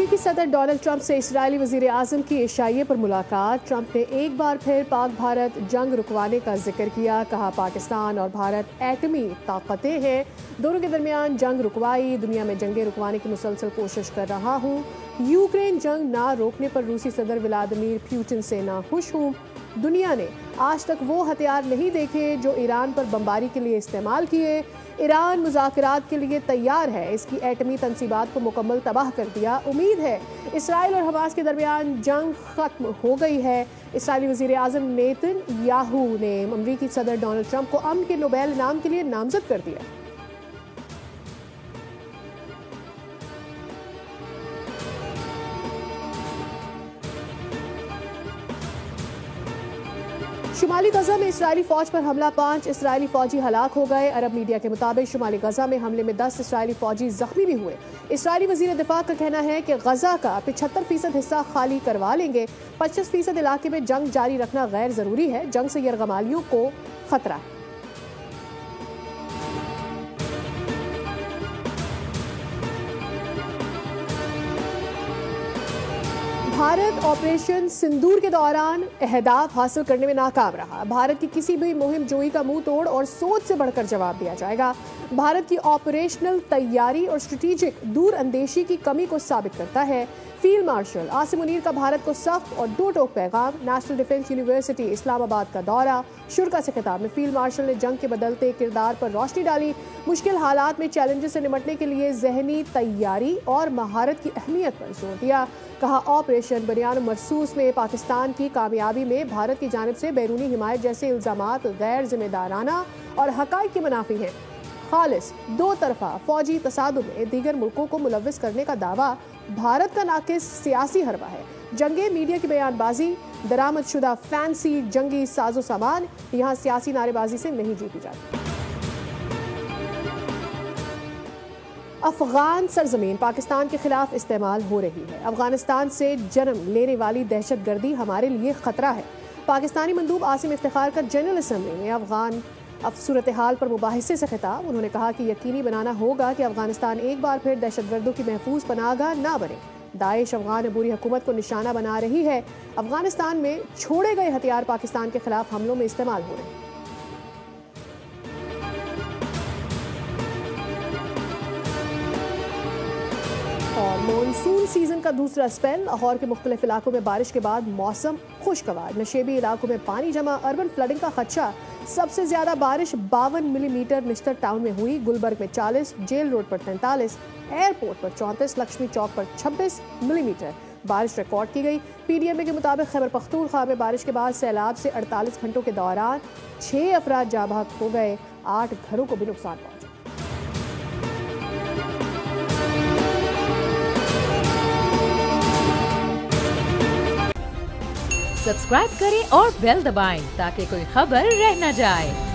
अमेरिकी सदर Donald Trump से इस्राएली वज़ीर आज़म की एशिया पर मुलाकात। ट्रंप ने एक बार फिर पाक भारत जंग रुकवाने का जिक्र किया। कहा पाकिस्तान और भारत एटमी ताकतें हैं, दोनों के दरमियान जंग रुकवाई। दुनिया में जंगें रुकवाने की मुसलसल कोशिश कर रहा हूँ। यूक्रेन जंग ना रोकने पर रूसी सदर व्लादिमीर पुतिन से नाखुश हूँ। दुनिया ने आज तक वो हथियार नहीं देखे जो ईरान पर बमबारी के लिए इस्तेमाल किए। ईरान मुज़ाकरात के लिए तैयार है, इसकी एटमी तंसीबात को मुकम्मल तबाह कर दिया। उम्मीद है इसराइल और हमास के दरमियान जंग खत्म हो गई है। इसराइली वज़ीर आज़म नेतन्याहू ने अमेरिकी सदर डोनाल्ड ट्रंप को अमन के नोबेल इनाम के लिए नामजद कर दिया। शुमाली गजा में इस्राएली फौज पर हमला, 5 इस्राएली फौजी हलाक हो गए। अरब मीडिया के मुताबिक शुमाली गजा में हमले में 10 इस्राएली फौजी जख्मी भी हुए। इस्राएली वजीर दिफा का कहना है कि गजा का 75% हिस्सा खाली करवा लेंगे। 25% इलाके में जंग जारी रखना गैर जरूरी है। जंग से यरगमालियों को खतरा है। भारत ऑपरेशन सिंदूर के दौरान अहदाफ हासिल करने में नाकाम रहा। भारत की किसी भी मुहिम जोई का मुंह तोड़ और सोच से बढ़कर जवाब दिया जाएगा। भारत की ऑपरेशनल तैयारी और स्ट्रेटेजिक दूर अंदेशी की कमी को साबित करता है। फील्ड मार्शल आसिम मुनीर का भारत को सख्त और दो टोक पैगाम। नेशनल डिफेंस यूनिवर्सिटी इस्लामाबाद का दौरा। शुरा से खिताब में फील्ड मार्शल ने जंग के बदलते किरदार पर रोशनी डाली। मुश्किल हालात में चैलेंजेस से निपटने के लिए जहनी तैयारी और महारत की अहमियत पर जोर दिया। कहा ऑपरेशन बनियान मरसूस में पाकिस्तान की कामयाबी में भारत की जानिब से बैरूनी हिमायत जैसे इल्जामात गैर जिम्मेदाराना और हकाइक की मुनाफी हैं। खालिस दो तरफा फौजी तसादुम में दीगर मुल्कों को मुलव्विस करने का दावा भारत का नाकिस सियासी हरबा है। जंगे मीडिया की बयानबाजी, दरामद शुदा फैंसी जंगी साजो सामान यहाँ सियासी नारेबाजी से नहीं जीती जाती। अफगान सरजमीन पाकिस्तान के खिलाफ इस्तेमाल हो रही है। अफगानिस्तान से जन्म लेने वाली दहशतगर्दी हमारे लिए खतरा है। पाकिस्तानी मंदूब आसिम इफ्तिखार का जनरल असम्बली में अफगान सूरत हाल पर मुबाहिसे से खिताब। उन्होंने कहा कि यकीनी बनाना होगा कि अफगानिस्तान एक बार फिर दहशतगर्दों की महफूज पनाहगाह ना बने। दाइश अफगान अबूरी हुकूमत को निशाना बना रही है। अफगानिस्तान में छोड़े गए हथियार पाकिस्तान के खिलाफ हमलों में इस्तेमाल हो रहे हैं। और मॉनसून सीजन का दूसरा स्पेल। लाहौर के मुख्तलिफ इलाकों में बारिश के बाद मौसम खुशगवार। नशेबी इलाकों में पानी जमा, अर्बन फ्लडिंग का खदशा। सबसे ज्यादा बारिश 52 मिलीमीटर निश्तर टाउन में हुई। गुलबर्ग में 40, जेल रोड पर 43, एयरपोर्ट पर 34, लक्ष्मी चौक पर 26 मिलीमीटर बारिश रिकॉर्ड की गई। पीडीएमए के मुताबिक खैबर पख्तूनख्वा में बारिश के बाद सैलाब से 48 घंटों के दौरान 6 अफराद जाँ बहक हो गए। 8 घरों को भी नुकसान पहुंचा। सब्सक्राइब करें और बेल दबाएं ताकि कोई खबर रह न जाए।